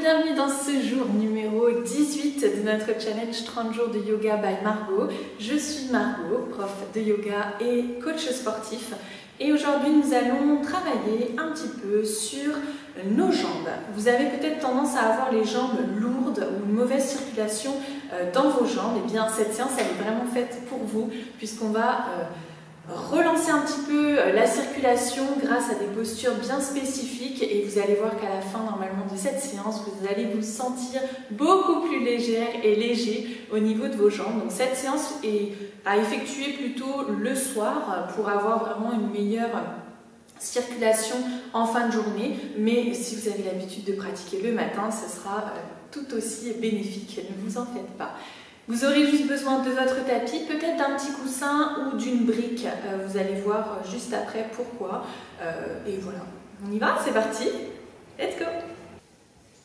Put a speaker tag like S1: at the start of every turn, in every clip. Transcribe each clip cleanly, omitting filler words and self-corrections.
S1: bienvenue dans ce jour numéro 18 de notre challenge 30 jours de yoga by Margot. Je suis Margot, prof de yoga et coach sportif. Et aujourd'hui, nous allons travailler un petit peu sur nos jambes. Vous avez peut-être tendance à avoir les jambes lourdes ou une mauvaise circulation dans vos jambes. Et bien, cette séance, elle est vraiment faite pour vous, puisqu'on va relancer un petit peu la circulation grâce à des postures bien spécifiques. Et vous allez voir qu'à la fin, normalement, de cette séance, vous allez vous sentir beaucoup plus légère et léger au niveau de vos jambes. Donc, cette séance est à effectuer plutôt le soir pour avoir vraiment une meilleure circulation en fin de journée, mais si vous avez l'habitude de pratiquer le matin, ce sera tout aussi bénéfique, ne vous en faites pas. Vous aurez juste besoin de votre tapis, peut-être d'un petit coussin ou d'une brique, vous allez voir juste après pourquoi, et voilà, on y va, c'est parti, let's go!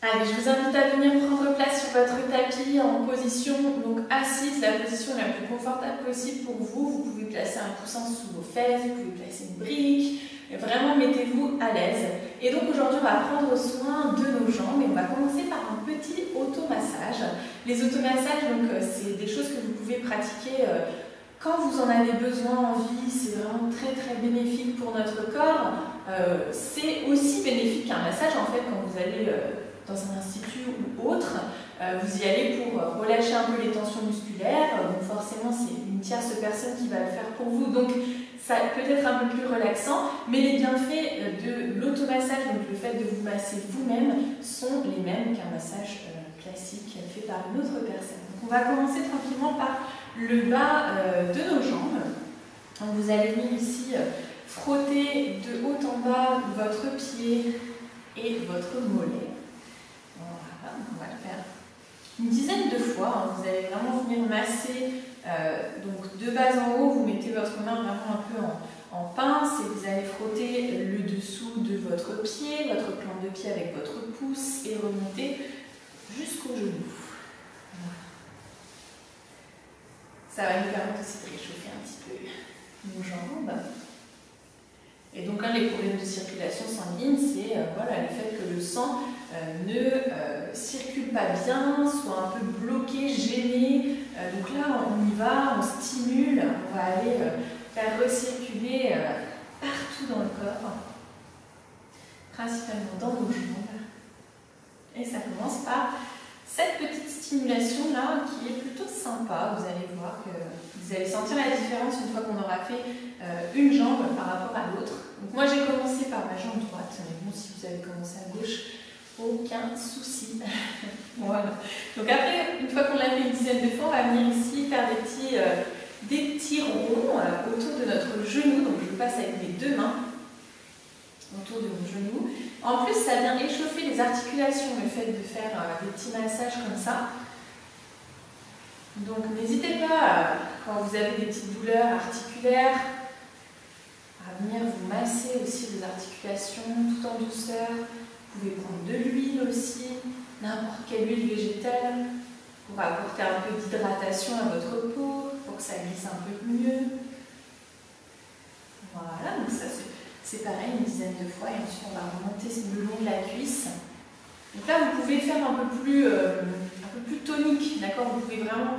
S1: Allez, je vous invite à venir prendre place sur votre tapis en position donc assise, la position la plus confortable possible pour vous. Vous pouvez placer un coussin sous vos fesses, vous pouvez placer une brique, vraiment mettez-vous à l'aise. Et donc aujourd'hui, on va prendre soin de nos jambes et on va commencer par un petit automassage. Les automassages, donc c'est des choses que vous pouvez pratiquer quand vous en avez besoin, envie, c'est vraiment très bénéfique pour notre corps. C'est aussi bénéfique qu'un massage en fait quand vous allez dans un institut ou autre, vous y allez pour relâcher un peu les tensions musculaires, donc forcément c'est une tierce personne qui va le faire pour vous, donc ça peut être un peu plus relaxant, mais les bienfaits de l'automassage, donc le fait de vous masser vous-même, sont les mêmes qu'un massage classique fait par une autre personne. Donc on va commencer tranquillement par le bas de nos jambes. Donc vous allez venir ici frotter de haut en bas votre pied et votre mollet. Voilà, on va le faire une dizaine de fois. Vous allez vraiment venir masser donc de bas en haut. Vous mettez votre main vraiment un peu en pince et vous allez frotter le dessous de votre pied, votre plante de pied avec votre pouce et remonter jusqu'au genou. Voilà. Ça va nous permettre aussi de réchauffer un petit peu nos jambes. Et donc un des problèmes de circulation sanguine, c'est voilà, le fait que le sang ne circule pas bien, soit un peu bloqué, gêné. Donc là, on y va, on stimule, on va aller faire recirculer partout dans le corps, principalement dans nos jambes. Et ça commence par cette petite stimulation là qui est plutôt sympa. Vous allez voir que vous allez sentir la différence une fois qu'on aura fait une jambe par rapport à l'autre. Donc moi j'ai commencé par ma jambe droite, mais bon, si vous avez commencé à gauche, aucun souci. Voilà. Donc après, une fois qu'on l'a fait une dizaine de fois, on va venir ici faire des petits ronds autour de notre genou. Donc je passe avec mes deux mains autour de mon genou. En plus, ça vient échauffer les articulations, le fait de faire des petits massages comme ça. Donc n'hésitez pas, quand vous avez des petites douleurs articulaires, à venir vous masser aussi les articulations tout en douceur. Vous pouvez prendre de l'huile aussi, n'importe quelle huile végétale, pour apporter un peu d'hydratation à votre peau, pour que ça glisse un peu mieux. Voilà, donc ça c'est pareil, une dizaine de fois, et ensuite on va remonter le long de la cuisse. Donc là, vous pouvez faire un peu plus tonique, d'accord? Vous pouvez vraiment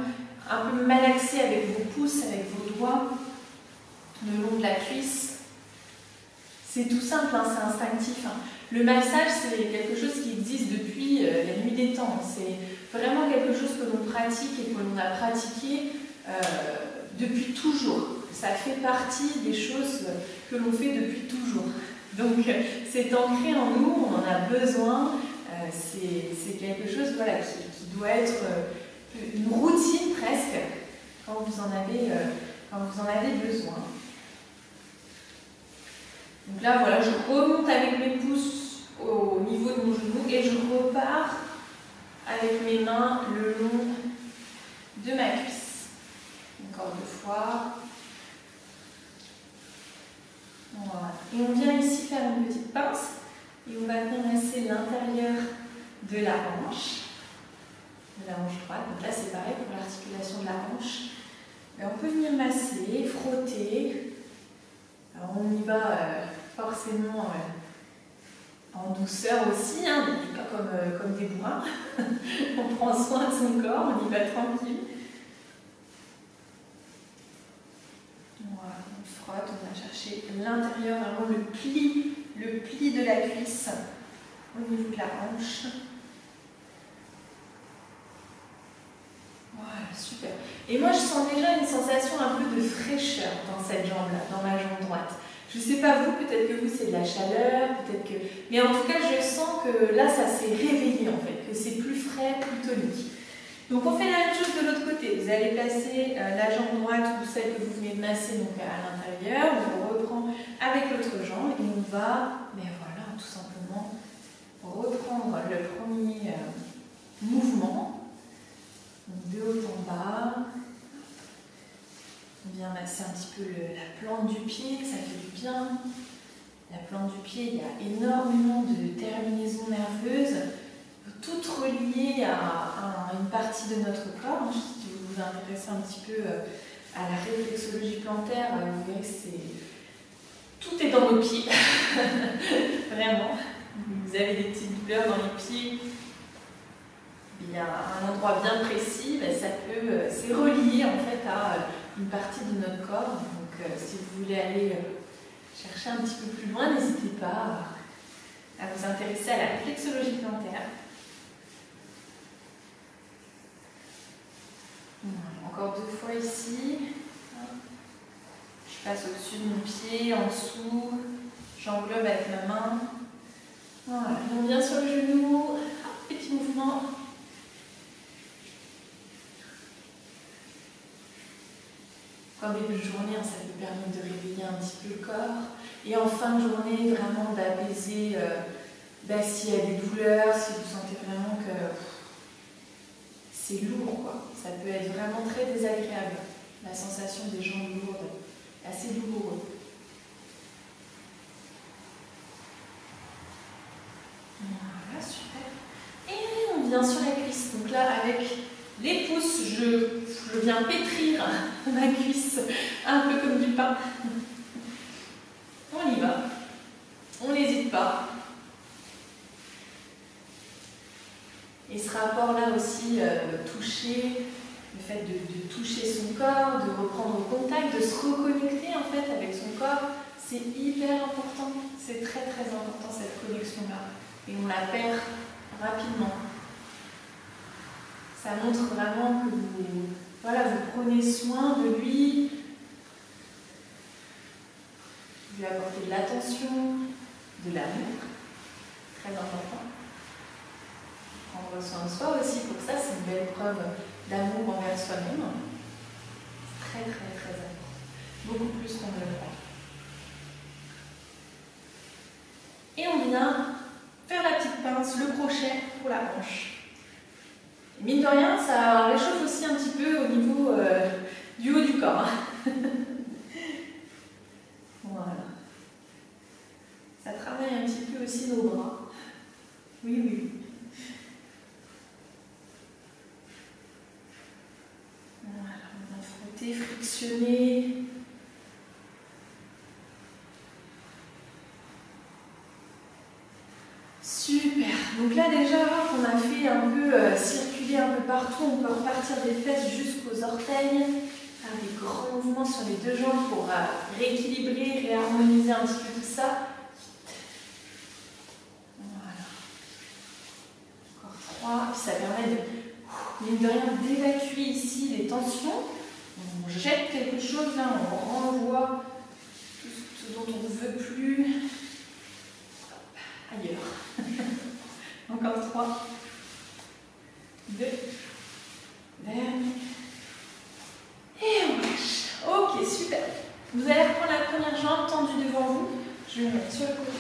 S1: un peu malaxer avec vos pouces, avec vos doigts, le long de la cuisse. C'est tout simple, hein, c'est instinctif. Hein. Le massage, c'est quelque chose qui existe depuis la nuit des temps. C'est vraiment quelque chose que l'on pratique et que l'on a pratiqué depuis toujours. Ça fait partie des choses que l'on fait depuis toujours. Donc c'est ancré en nous, on en a besoin. C'est quelque chose voilà, qui doit être une routine presque quand vous en avez besoin. Donc là, voilà, je remonte avec mes pouces au niveau de mon genou et je repars avec mes mains le long de ma cuisse. Encore deux fois. Voilà. Et on vient ici faire une petite pince et on va venir masser l'intérieur de la hanche droite. Donc là, c'est pareil pour l'articulation de la hanche. Et on peut venir masser, frotter. Alors on y va forcément en douceur aussi, hein, donc pas comme des bourrins. On prend soin de son corps, on y va tranquille. Voilà, on frotte, on va chercher l'intérieur, vraiment le pli de la cuisse au niveau de la hanche. Voilà, super. Et moi, je sens déjà une sensation un peu de fraîcheur dans cette jambe-là, dans ma jambe droite. Je ne sais pas vous, peut-être que vous, c'est de la chaleur, peut-être que... Mais en tout cas, je sens que là, ça s'est réveillé, en fait, que c'est plus frais, plus tonique. Donc, on fait la même chose de l'autre côté. Vous allez placer la jambe droite ou celle que vous venez de masser donc, à l'intérieur. On reprend avec l'autre jambe et on va, mais voilà, tout simplement, reprendre le premier mouvement. Donc, de haut en bas. On vient masser un petit peu la plante du pied, ça fait du bien. La plante du pied, il y a énormément de terminaisons nerveuses, toutes reliées à une partie de notre corps. Si vous vous intéressez un petit peu à la réflexologie plantaire, vous verrez que tout est dans nos pieds. Vraiment. Vous avez des petites douleurs dans les pieds. Il y a un endroit bien précis, c'est relié en fait à une partie de notre corps. Donc si vous voulez aller chercher un petit peu plus loin, n'hésitez pas à vous intéresser à la réflexologie plantaire. Voilà, encore 2 fois ici. Je passe au-dessus de mon pied, en dessous, j'englobe avec ma main. Voilà, on vient sur le genou, petit mouvement. En début de journée, ça peut permettre de réveiller un petit peu le corps. Et en fin de journée, vraiment d'apaiser, s'il y a des douleurs, si vous sentez vraiment que c'est lourd, quoi. Ça peut être vraiment très désagréable. La sensation des jambes lourdes, assez douloureux. Voilà, super. Et on vient sur la cuisse. Donc là, avec les pouces, je viens pétrir ma cuisse, un peu comme du pain. On y va. On n'hésite pas. Et ce rapport-là aussi, toucher, le fait de toucher son corps, de reprendre contact, de se reconnecter en fait avec son corps, c'est hyper important. C'est très très important cette connexion-là. Et on la perd rapidement. Ça montre vraiment que vous prenez soin de lui, vous lui apportez de l'attention, de l'amour, très important. Prendre soin de soi aussi, pour ça, c'est une belle preuve d'amour envers soi-même. C'est très très très important, beaucoup plus qu'on ne le croit. Et on vient faire la petite pince, le crochet pour la hanche. Mine de rien, ça réchauffe aussi un petit peu au niveau du haut du corps. Voilà. Ça travaille un petit peu aussi nos bras. Oui, oui. Voilà, on va frotter, frictionner. Super. Donc là déjà, on a fait un peu circuler un peu partout. On peut repartir des fesses jusqu'aux orteils. Faire des grands mouvements sur les 2 jambes pour rééquilibrer, réharmoniser un petit peu tout ça. Voilà. Encore 3. Puis ça permet de, mine de rien, d'évacuer ici les tensions. On jette quelque chose là, on renvoie tout ce dont on ne veut plus. Ailleurs. Encore 3. 2. Dernier. Et on lâche. Ok, super. Vous allez reprendre la première jambe tendue devant vous. Je vais me mettre sur le côté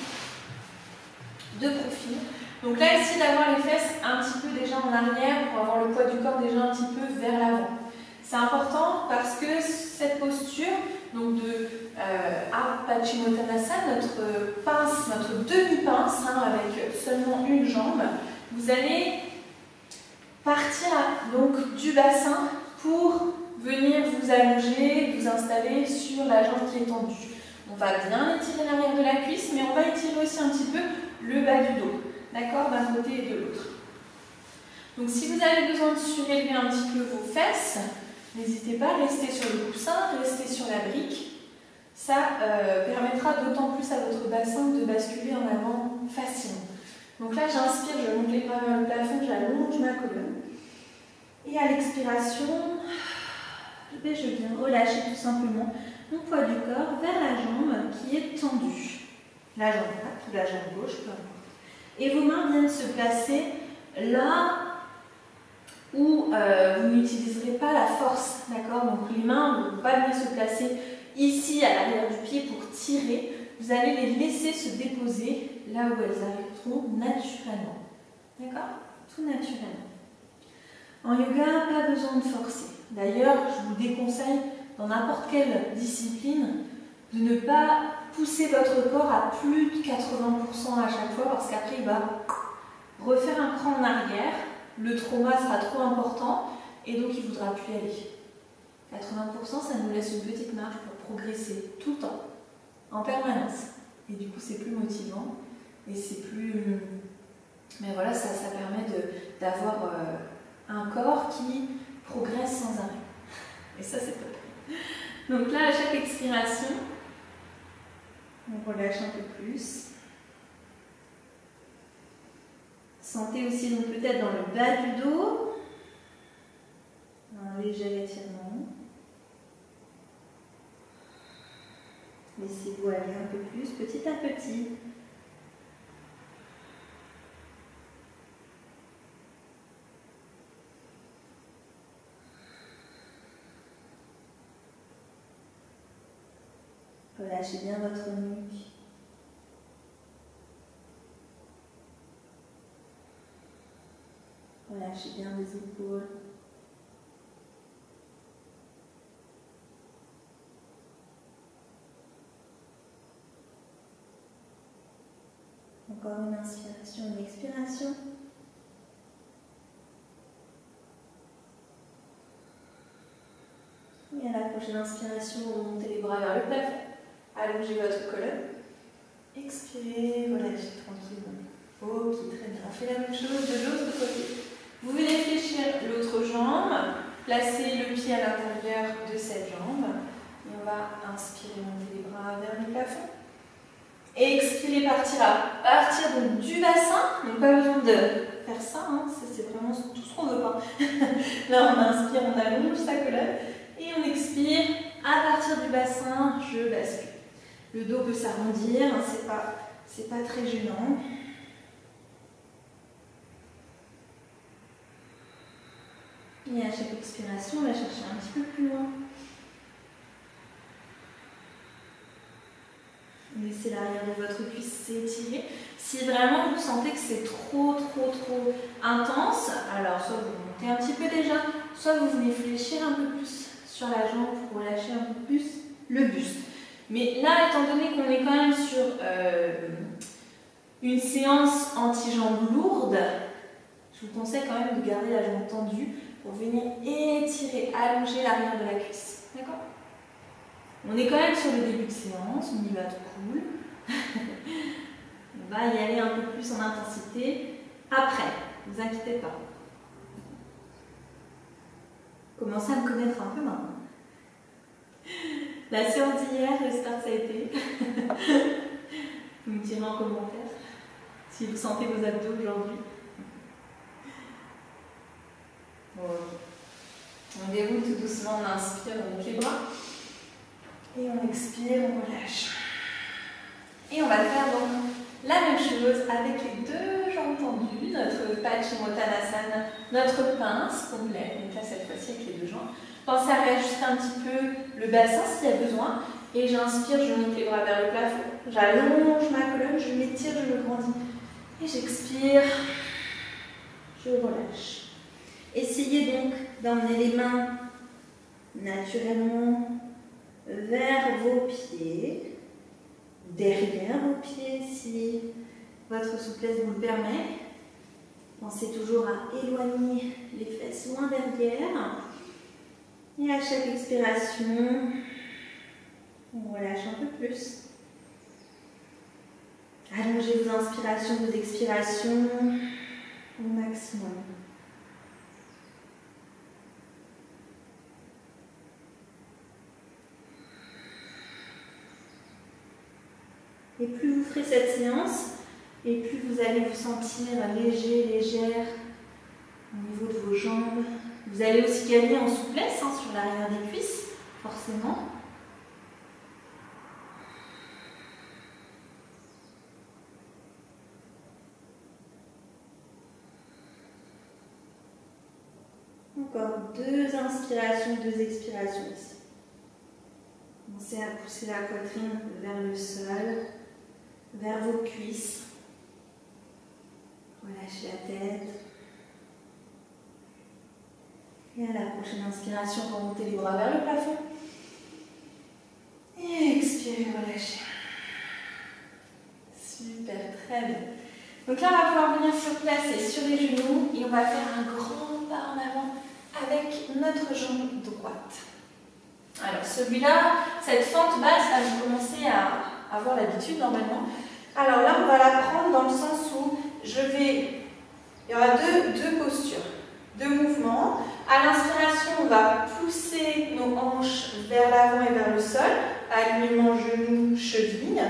S1: de profil. Donc là, ici, d'avoir les fesses un petit peu déjà en arrière pour avoir le poids du corps déjà un petit peu vers l'avant. C'est important parce que cette posture, donc de Paschimottanasana, notre pince, notre demi-pince, avec seulement une jambe, vous allez partir donc du bassin pour venir vous allonger, vous installer sur la jambe qui est tendue. On va bien étirer l'arrière de la cuisse, mais on va étirer aussi un petit peu le bas du dos. d'accord, d'un côté et de l'autre. Donc si vous avez besoin de surélever un petit peu vos fesses, n'hésitez pas, restez sur le coussin, restez sur la brique. Ça permettra d'autant plus à votre bassin de basculer en avant facilement. Donc là, j'inspire, je monte les bras vers le plafond, j'allonge ma colonne. Et à l'expiration, je viens relâcher tout simplement mon poids du corps vers la jambe qui est tendue. La jambe droite ou la jambe gauche, peu importe. Et vos mains viennent se placer là où vous n'utiliserez pas la force, d'accord? Donc les mains ne vont pas venir se placer ici à l'arrière du pied pour tirer. Vous allez les laisser se déposer là où elles arriveront naturellement, d'accord? Tout naturellement. En yoga, pas besoin de forcer. D'ailleurs, je vous déconseille dans n'importe quelle discipline de ne pas pousser votre corps à plus de 80% à chaque fois parce qu'après il va refaire un cran en arrière, le trauma sera trop important et donc il ne voudra plus y aller. 80%, ça nous laisse une petite marge pour progresser tout le temps, en permanence. Et du coup, c'est plus motivant et c'est plus... Mais voilà, ça permet d'avoir un corps qui progresse sans arrêt. Et ça, c'est top. Donc là, à chaque expiration, on relâche un peu plus. Sentez aussi donc peut-être dans le bas du dos un léger étirement. Laissez-vous aller un peu plus, petit à petit. Relâchez bien votre nuque. Relâchez bien vos épaules. Encore une inspiration, une expiration. Et à la prochaine inspiration, vous montez les bras vers le plafond. Allongez votre colonne. Expirez, relâchez tranquillement. Ok, très bien. On fait la même chose de l'autre côté. Vous venez fléchir l'autre jambe. Placez le pied à l'intérieur de cette jambe. Et on va inspirer, monter les bras vers le plafond. Et expirer, partir donc du bassin. Donc pas besoin de faire ça, hein. C'est vraiment tout ce qu'on veut pas. Là, on inspire, on allonge sa colonne. Et on expire. À partir du bassin, je bascule. Le dos peut s'arrondir, hein, c'est pas très gênant. Et à chaque expiration, on va chercher un petit peu plus loin. Laissez l'arrière de votre cuisse s'étirer. Si vraiment vous sentez que c'est trop intense, alors soit vous montez un petit peu déjà, soit vous venez fléchir un peu plus sur la jambe pour relâcher un peu plus le buste. Mais là, étant donné qu'on est quand même sur une séance anti-jambes lourde, je vous conseille quand même de garder la jambe tendue pour venir étirer, allonger l'arrière de la cuisse. D'accord? On est quand même sur le début de séance, on y va tout cool. On va y aller un peu plus en intensité après, ne vous inquiétez pas. Commencez à me connaître un peu maintenant. La séance d'hier, j'espère que ça a été. Vous me direz en commentaire si vous sentez vos abdos aujourd'hui. On déroule tout doucement, on inspire, on monte les bras. Et on expire, on relâche. Et on va faire donc la même chose avec les deux jambes tendues, notre Paschimottanasana, notre pince complète. Donc là, cette fois-ci avec les deux jambes. Pensez à réajuster un petit peu le bassin s'il y a besoin. Et j'inspire, je monte les bras vers le plafond. J'allonge ma colonne, je m'étire, je me grandis. Et j'expire, je relâche. Essayez donc d'emmener les mains naturellement vers vos pieds, derrière vos pieds si votre souplesse vous le permet. Pensez toujours à éloigner les fesses loin derrière. Et à chaque expiration, on relâche un peu plus.
S2: Allongez vos inspirations, vos expirations au maximum. Et plus vous ferez cette séance, et plus vous allez vous sentir léger, légère au niveau de vos jambes. Vous allez aussi gagner en souplesse sur l'arrière des cuisses, forcément. Encore 2 inspirations, 2 expirations ici. Commencez à pousser la poitrine vers le sol, vers vos cuisses. Relâchez la tête. Et à la prochaine inspiration, remontez les bras vers le plafond. Et expirez, relâchez. Super, très bien. Donc là, on va pouvoir venir se placer sur les genoux et on va faire un grand pas en avant avec notre jambe droite. Alors celui-là, cette fente basse, là, vous commencez à avoir l'habitude normalement. Alors là, on va la prendre dans le sens où il y aura deux postures, 2 mouvements. À l'inspiration, on va pousser nos hanches vers l'avant et vers le sol, alignement genoux, cheville.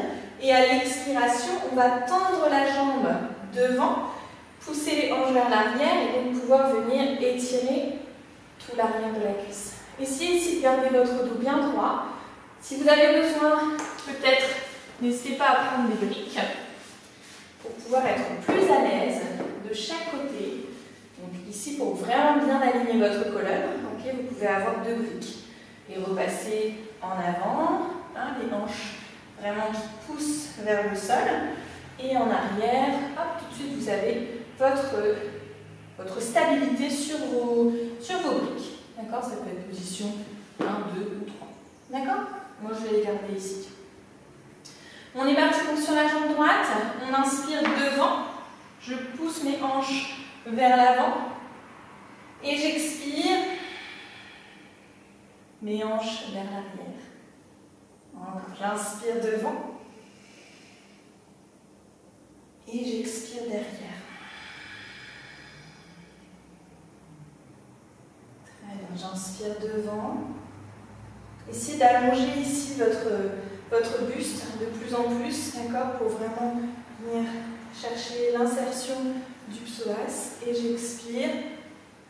S2: Et à l'expiration, on va tendre la jambe devant, pousser les hanches vers l'arrière et donc pouvoir venir étirer tout l'arrière de la cuisse. Essayez ici de garder votre dos bien droit. Si vous avez besoin, peut-être, n'hésitez pas à prendre des briques pour pouvoir être plus à l'aise de chaque côté. Donc ici, pour vraiment bien aligner votre colonne, okay, vous pouvez avoir 2 briques et repasser en avant, les hanches vraiment qui poussent vers le sol, et en arrière, hop, tout de suite vous avez votre stabilité sur vos briques. D'accord? Ça peut être position 1, 2 ou 3. D'accord? Moi je vais les garder ici. On est parti donc sur la jambe droite, on inspire devant, je pousse mes hanches vers l'avant et j'expire, mes hanches vers l'arrière. Encore, j'inspire devant et j'expire derrière. Très bien, j'inspire devant. Essayez d'allonger ici votre buste de plus en plus, d'accord, pour vraiment venir chercher l'insertion du psoas. Et j'expire,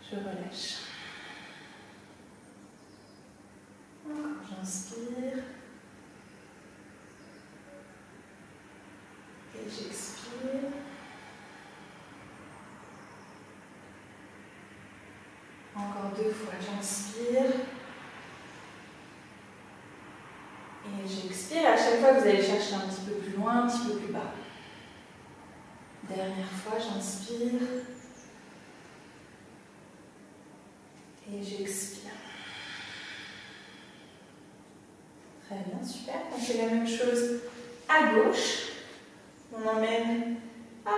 S2: je relâche. Encore, j'inspire. Et j'expire. Encore 2 fois, j'inspire. Et j'expire. À chaque fois, vous allez chercher un petit peu plus loin, un petit peu plus bas. Dernière fois, j'inspire. Et j'expire. Très bien, super. On fait la même chose à gauche. On emmène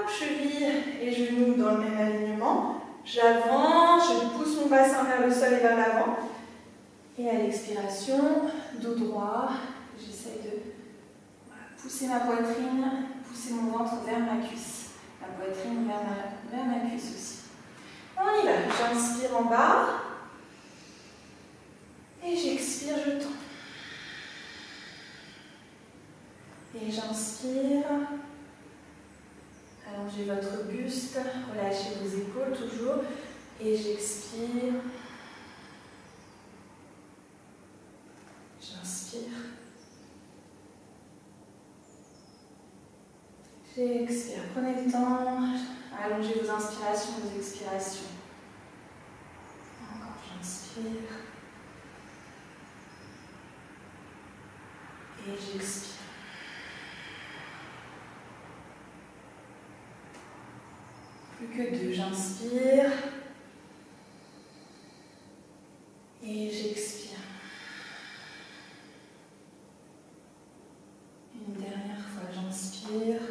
S2: cheville et genoux dans le même alignement. J'avance, je pousse mon bassin vers le sol et vers l'avant. Et à l'expiration, dos droit, j'essaie de pousser ma poitrine, pousser mon ventre vers ma cuisse. La poitrine vers ma cuisse aussi. On y va. J'inspire en bas. Et j'expire, je tends. Et j'inspire. Allongez votre buste, relâchez vos épaules toujours. Et j'expire. J'inspire. J'expire. Prenez le temps. Allongez vos inspirations, vos expirations. Encore, j'inspire. Et j'expire. Plus que 2, j'inspire. Et j'expire. Une dernière fois, j'inspire.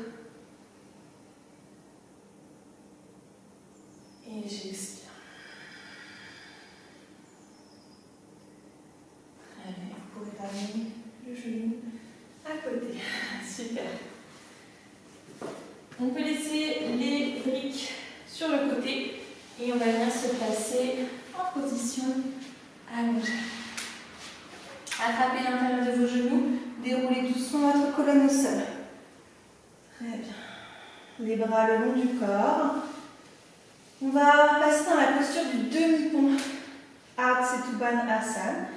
S2: Et j'expire. Très bien, vous pouvez ramener le genou à côté. Super. On peut laisser les briques sur le côté et on va venir se placer en position allongée. Attrapez l'intérieur de vos genoux, déroulez doucement votre colonne au sol. Très bien. Les bras le long du corps. On va passer dans la posture du demi-pont. Ardha Asana.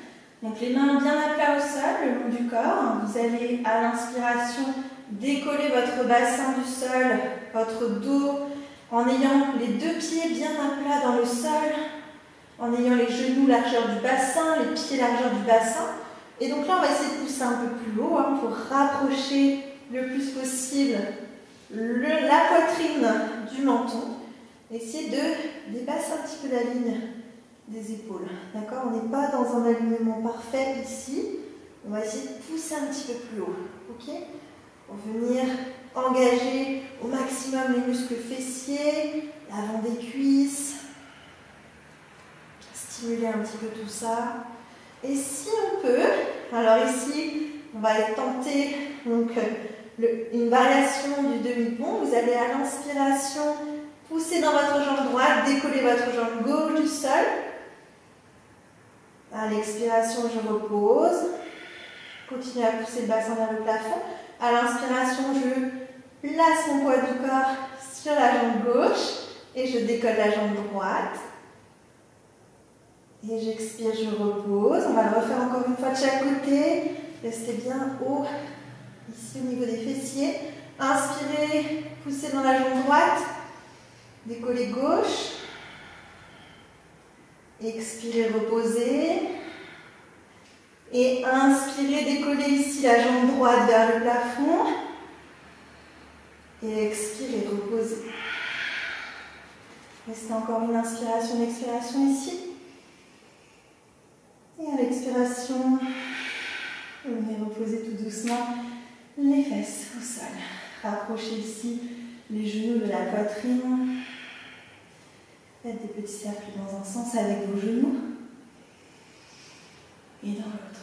S2: Donc les mains bien à plat au sol, le long du corps. Vous allez à l'inspiration décoller votre bassin du sol, votre dos, en ayant les deux pieds bien à plat dans le sol, en ayant les genoux largeur du bassin, les pieds largeur du bassin. Et donc là, on va essayer de pousser un peu plus haut pour rapprocher le plus possible la poitrine du menton. Essayez de dépasser un petit peu la ligne des épaules. D'accord? On n'est pas dans un alignement parfait ici. On va essayer de pousser un petit peu plus haut. Ok? Pour venir engager au maximum les muscles fessiers, l'avant des cuisses. Stimuler un petit peu tout ça. Et si on peut, alors ici, on va tenter donc, une variation du demi-pont. Vous allez à l'inspiration pousser dans votre jambe droite, décoller votre jambe gauche du sol. À l'expiration, je repose. Continuez à pousser le bassin vers le plafond. À l'inspiration, je place mon poids du corps sur la jambe gauche et je décolle la jambe droite. Et j'expire, je repose. On va le refaire encore une fois de chaque côté. Restez bien haut, ici au niveau des fessiers. Inspirez, poussez dans la jambe droite. Décollez gauche. Expirez, reposez. Et inspirez, décollez ici la jambe droite vers le plafond. Et expirez, reposez. Restez encore une inspiration, une expiration ici. Et à l'expiration, vous venez reposer tout doucement les fesses au sol. Rapprochez ici les genoux de la poitrine. Faites des petits cercles dans un sens avec vos genoux et dans l'autre.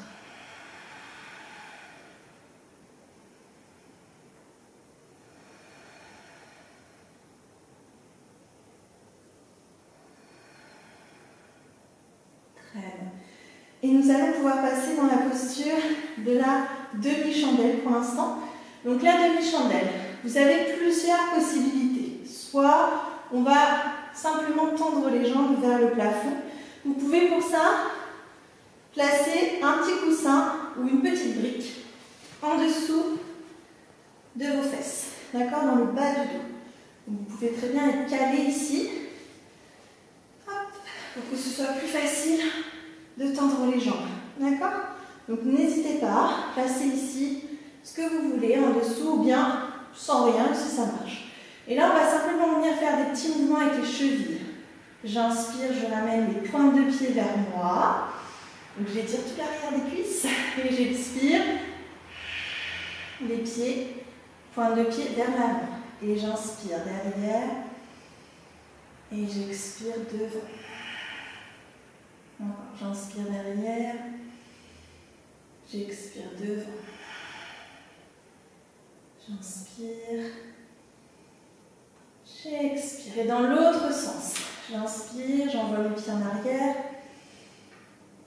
S2: Très bien. Et nous allons pouvoir passer dans la posture de la demi-chandelle pour l'instant. Donc la demi-chandelle, vous avez plusieurs possibilités. Soit on va simplement tendre les jambes vers le plafond. Vous pouvez pour ça placer un petit coussin ou une petite brique en dessous de vos fesses, d'accord, dans le bas du dos. Donc vous pouvez très bien être calé ici, hop, pour que ce soit plus facile de tendre les jambes, d'accord. Donc n'hésitez pas, placez ici ce que vous voulez en dessous ou bien sans rien si ça marche. Et là, on va simplement venir faire des petits mouvements avec les chevilles. J'inspire, je ramène les pointes de pied vers moi. Donc j'étire tout l'arrière des cuisses et j'expire. Les pieds, pointes de pied vers l'avant. Et j'inspire derrière. Et j'expire devant. J'inspire derrière. J'expire devant. J'inspire. J'expire. Et dans l'autre sens, j'inspire, j'envoie les pieds en arrière.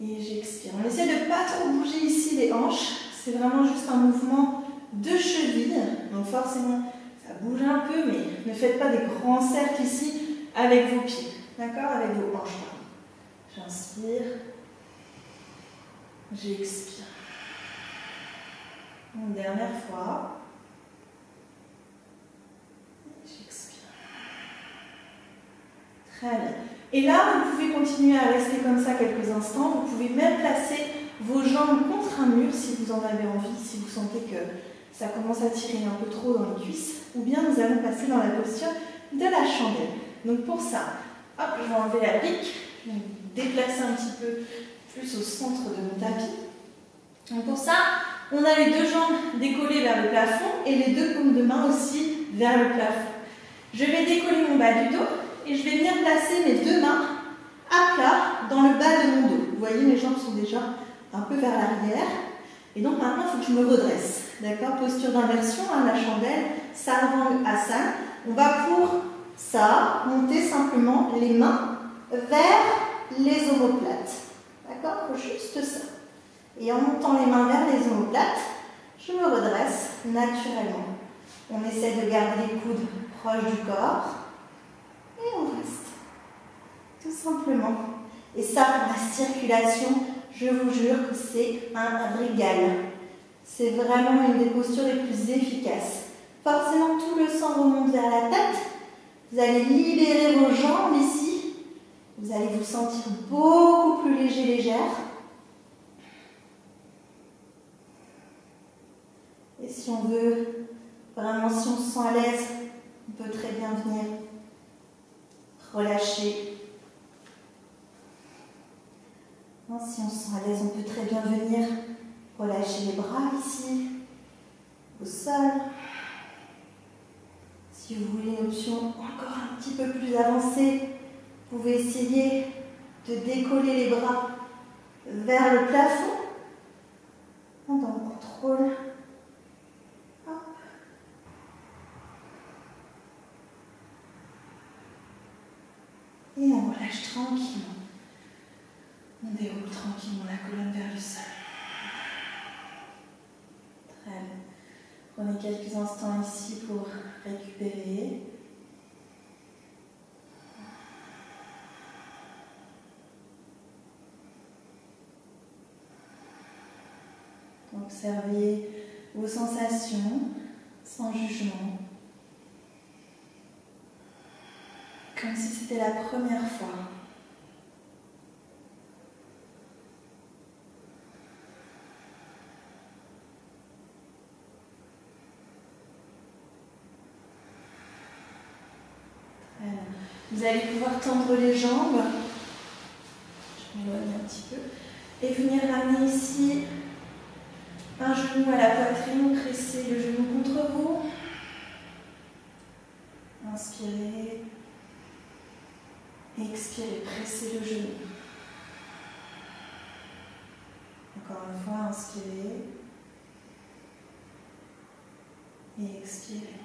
S2: Et j'expire. On essaie de ne pas trop bouger ici les hanches. C'est vraiment juste un mouvement de cheville. Donc forcément, ça bouge un peu, mais ne faites pas des grands cercles ici avec vos pieds. D'accord? Avec vos hanches. J'inspire. J'expire. Une dernière fois. J'expire. Très bien. Et là, vous pouvez continuer à rester comme ça quelques instants. Vous pouvez même placer vos jambes contre un mur si vous en avez envie, si vous sentez que ça commence à tirer un peu trop dans les cuisses. Ou bien nous allons passer dans la posture de la chandelle. Donc pour ça, hop, je vais enlever la brique. Je vais me déplacer un petit peu plus au centre de mon tapis. Donc pour ça, on a les deux jambes décollées vers le plafond et les deux paumes de main aussi vers le plafond. Je vais décoller mon bas du dos et je vais venir placer mes deux mains à plat dans le bas de mon dos. Vous voyez, mes jambes sont déjà un peu vers l'arrière. Et donc maintenant, il faut que je me redresse. D'accord? Posture d'inversion, la chandelle, Sarvang Asana.
S3: On va pour ça monter simplement les mains vers les omoplates. D'accord? Juste ça. Et en montant les mains vers les omoplates, je me redresse naturellement. On essaie de garder les coudes proches du corps. Et on reste. Tout simplement. Et ça, pour la circulation, je vous jure que c'est un régal. C'est vraiment une des postures les plus efficaces. Forcément, tout le sang remonte vers la tête. Vous allez libérer vos jambes ici. Vous allez vous sentir beaucoup plus léger, légère. Et si on veut, vraiment, si on se sent à l'aise, on peut très bien venir relâcher. Si on se sent à l'aise, on peut très bien venir relâcher les bras ici, au sol. Si vous voulez une option encore un petit peu plus avancée, vous pouvez essayer de décoller les bras vers le plafond, dans le contrôle. Hop. Et on relâche tranquillement. On déroule tranquillement la colonne vers le sol. Très bien. Prenez quelques instants ici pour récupérer. Observez vos sensations sans jugement. Comme si c'était la première fois. Vous allez pouvoir tendre les jambes, je m'éloigne un petit peu, et venir ramener ici un genou à la poitrine, pressez le genou contre vous. Inspirez, expirez, pressez le genou. Encore une fois, inspirez et expirez.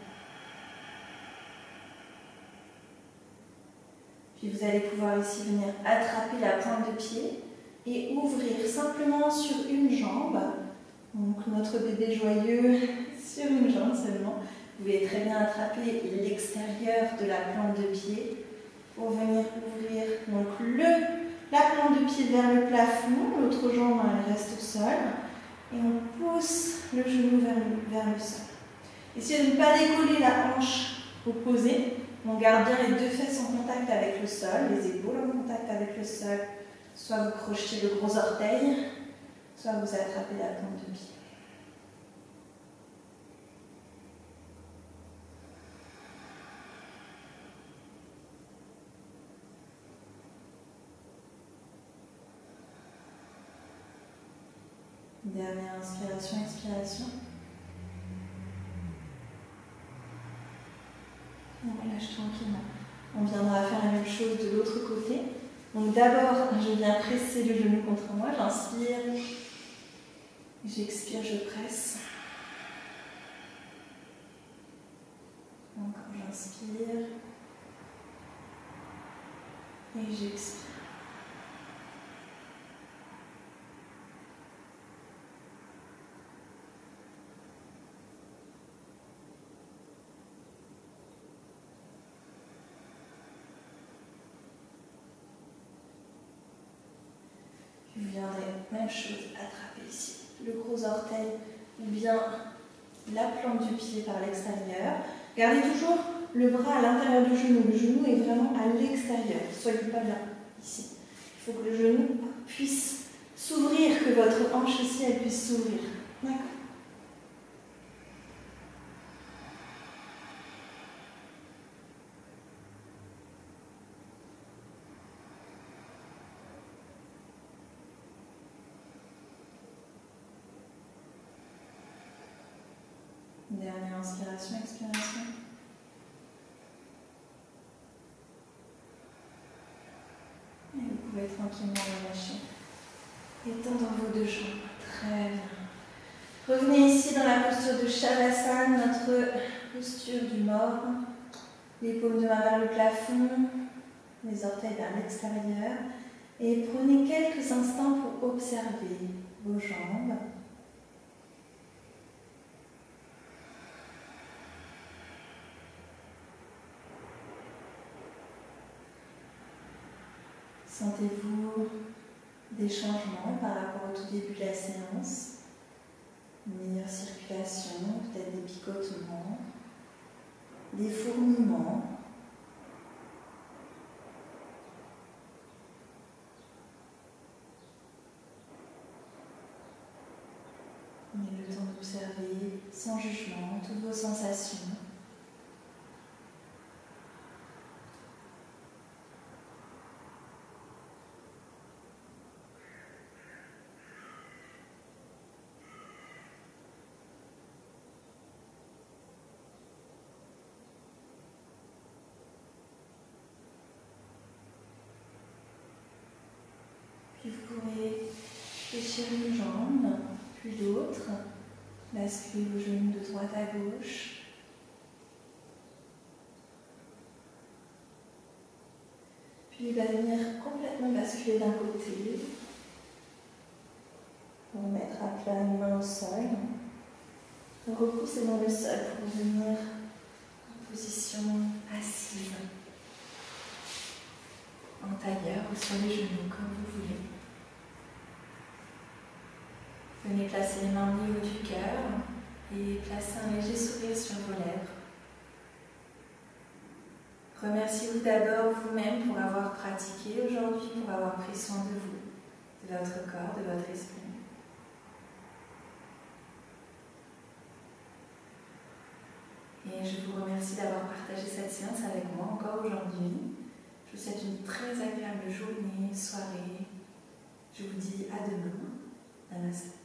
S3: Puis vous allez pouvoir ici venir attraper la pointe de pied et ouvrir simplement sur une jambe. Donc notre bébé joyeux sur une jambe seulement. Vous pouvez très bien attraper l'extérieur de la plante de pied pour venir ouvrir donc la plante de pied vers le plafond. L'autre jambe elle reste au sol. Et on pousse le genou vers le sol. Essayez de ne pas décoller la hanche opposée. On garde bien les deux fesses en contact avec le sol, les épaules en contact avec le sol. Soit vous crochetez le gros orteil, soit vous attrapez la plante de pied. Dernière inspiration, expiration. On relâche tranquillement. On viendra faire la même chose de l'autre côté. Donc d'abord, je viens presser le genou contre moi. J'inspire. J'expire, je presse. Encore, j'inspire. Et j'expire. Vous viendrez, même chose, attraper ici le gros orteil ou bien la plante du pied par l'extérieur. Gardez toujours le bras à l'intérieur du genou. Le genou est vraiment à l'extérieur. Soyez pas là, ici. Il faut que le genou puisse s'ouvrir, que votre hanche ici, elle puisse s'ouvrir. D'accord ? Dernière inspiration, expiration. Et vous pouvez tranquillement relâcher. Étendre vos deux jambes. Très bien. Revenez ici dans la posture de Shavasana, notre posture du mort. les paumes de main vers le plafond, les orteils vers l'extérieur. Et prenez quelques instants pour observer vos jambes. Sentez-vous des changements par rapport au tout début de la séance? Une meilleure circulation, peut-être des picotements, des fourmillements. Prenez le temps d'observer sans jugement toutes vos sensations. Puis vous pourrez fléchir une jambe, puis l'autre, basculer vos genoux de droite à gauche. Puis il va venir complètement basculer d'un côté. Pour mettre à plat une main au sol. Repoussez dans le sol pour venir en position assise. En tailleur ou sur les genoux, comme vous voulez. Venez placer les mains au niveau du cœur et placer un léger sourire sur vos lèvres. Remerciez-vous d'abord vous-même pour avoir pratiqué aujourd'hui, pour avoir pris soin de vous, de votre corps, de votre esprit. Et je vous remercie d'avoir partagé cette séance avec moi encore aujourd'hui. Je vous souhaite une très agréable journée, soirée. Je vous dis à demain. Namaste.